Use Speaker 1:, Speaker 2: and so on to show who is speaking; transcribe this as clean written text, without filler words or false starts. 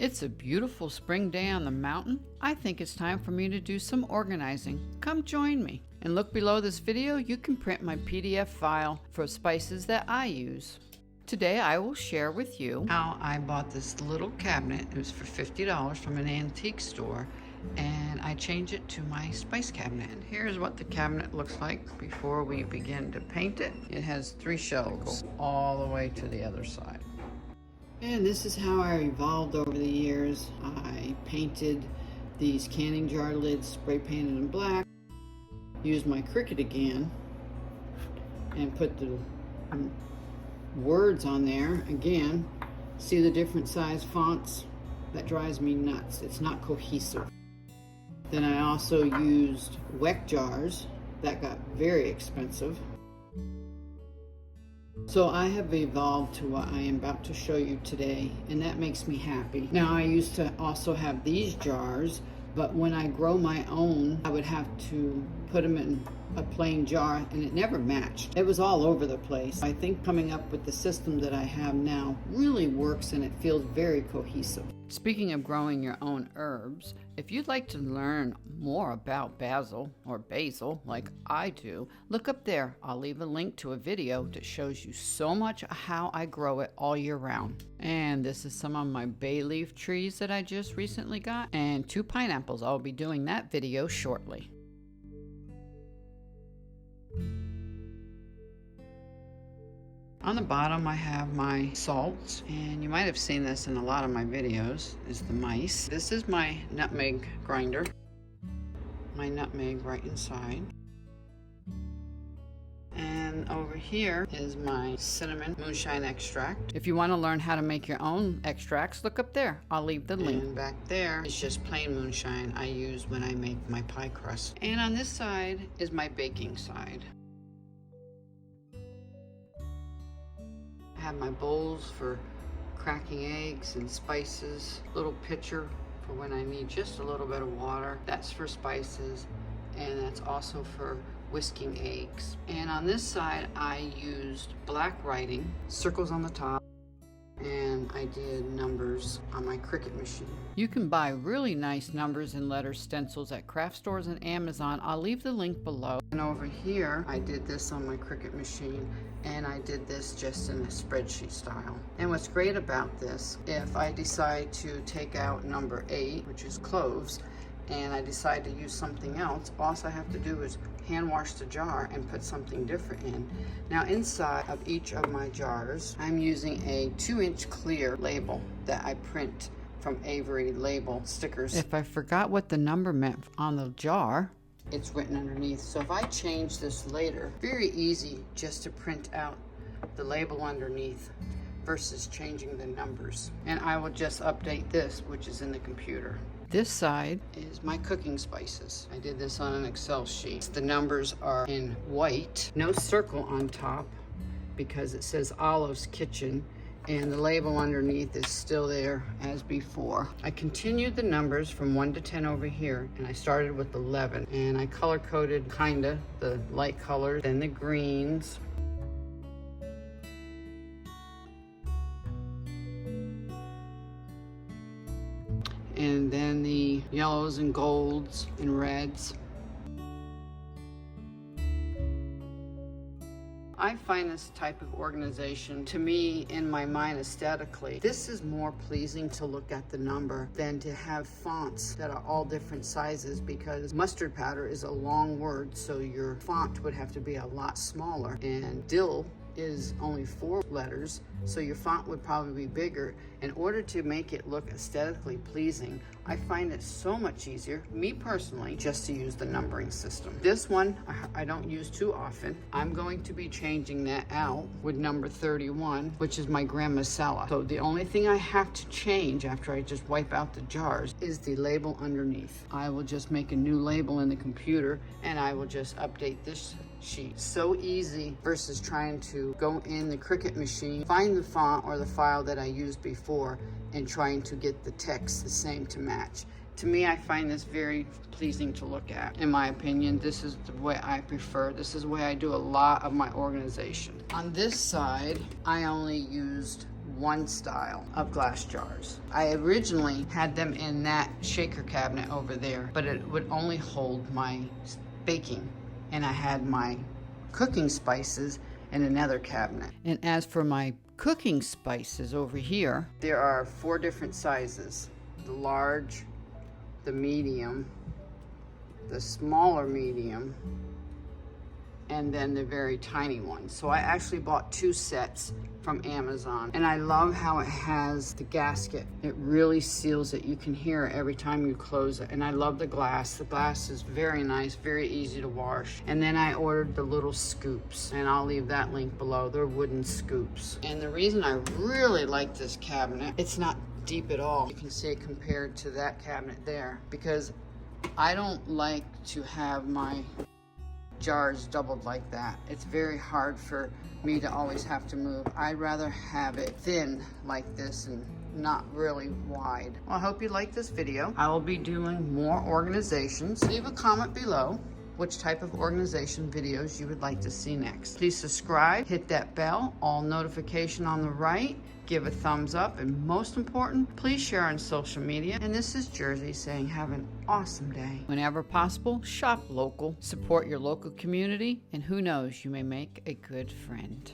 Speaker 1: It's a beautiful spring day on the mountain. I think it's time for me to do some organizing. Come join me. And look below this video, you can print my PDF file for spices that I use. Today I will share with you how I bought this little cabinet. It was for $50 from an antique store, and I changed it to my spice cabinet. And here's what the cabinet looks like before we begin to paint it. It has 3 shelves all the way to the other side. And this is how I evolved over the years. I painted these canning jar lids, spray painted in black, used my Cricut again, and put the words on there again. See the different size fonts? That drives me nuts. It's not cohesive. Then I also used weck jars. That got very expensive. So I have evolved to what I am about to show you today, and that makes me happy. Now, I used to also have these jars, but when I grow my own, I would have to put them in a plain jar, and it never matched. It was all over the place. I think coming up with the system that I have now really works, and it feels very cohesive. Speaking of growing your own herbs, if you'd like to learn more about basil or basil like I do, look up there. I'll leave a link to a video that shows you so much of how I grow it all year round. And this is some of my bay leaf trees that I just recently got, and 2 pineapples. I'll be doing that video shortly. On the bottom I have my salts, and you might have seen this in a lot of my videos, is the mice. This is my nutmeg grinder. My nutmeg right inside. And over here is my cinnamon moonshine extract. If you want to learn how to make your own extracts, look up there. I'll leave the link. And back there is just plain moonshine I use when I make my pie crust. And on this side is my baking side. I have my bowls for cracking eggs and spices, little pitcher for when I need just a little bit of water. That's for spices, and that's also for whisking eggs. And on this side I used black writing, circles on the top, and I did numbers on my Cricut machine. You can buy really nice numbers and letter stencils at craft stores and Amazon. I'll leave the link below. And over here I did this on my Cricut machine, and I did this just in a spreadsheet style. And what's great about this, if I decide to take out number 8, which is cloves, and I decide to use something else, all I have to do is hand wash the jar and put something different in. Now inside of each of my jars, I'm using a 2-inch clear label that I print from Avery label stickers. If I forgot what the number meant on the jar, it's written underneath. So if I change this later, very easy just to print out the label underneath versus changing the numbers. And I will just update this, which is in the computer. This side is my cooking spices. I did this on an Excel sheet. The numbers are in white, no circle on top because it says Olive's Kitchen, and the label underneath is still there as before. I continued the numbers from 1 to 10 over here, and I started with 11, and I color coded kinda the light colors, then the greens, and then the yellows and golds and reds. I find this type of organization, to me, in my mind aesthetically, this is more pleasing to look at the number than to have fonts that are all different sizes, because mustard powder is a long word, so your font would have to be a lot smaller, and dill is only 4 letters, so your font would probably be bigger. In order to make it look aesthetically pleasing, I find it so much easier, me personally, just to use the numbering system. This one I don't use too often. I'm going to be changing that out with number 31, which is my gram masala. So the only thing I have to change after I just wipe out the jars is the label underneath. I will just make a new label in the computer, and I will just update this sheet. So easy versus trying to go in the Cricut machine, find the font or the file that I used before, and trying to get the text the same to match. To me, I find this very pleasing to look at. In my opinion, this is the way I prefer. This is the way I do a lot of my organization. On this side, I only used one style of glass jars. I originally had them in that shaker cabinet over there, but it would only hold my baking, and I had my cooking spices in another cabinet. And as for my cooking spices over here, there are 4 different sizes: the large, the medium, the smaller medium, and then the very tiny one. So I actually bought 2 sets from Amazon, and I love how it has the gasket. It really seals it. You can hear it every time you close it. And I love the glass. The glass is very nice, very easy to wash. And then I ordered the little scoops, and I'll leave that link below. They're wooden scoops. And the reason I really like this cabinet, it's not deep at all. You can see it compared to that cabinet there, because I don't like to have my jars doubled like that. It's very hard for me to always have to move. I'd rather have it thin like this and not really wide. Well, I hope you like this video. I will be doing more organizations. Leave a comment below which type of organization videos you would like to see next. Please subscribe, hit that bell, all notification on the right, give a thumbs up, and most important, please share on social media. And this is Jersey saying have an awesome day. Whenever possible, shop local, support your local community, and who knows, you may make a good friend.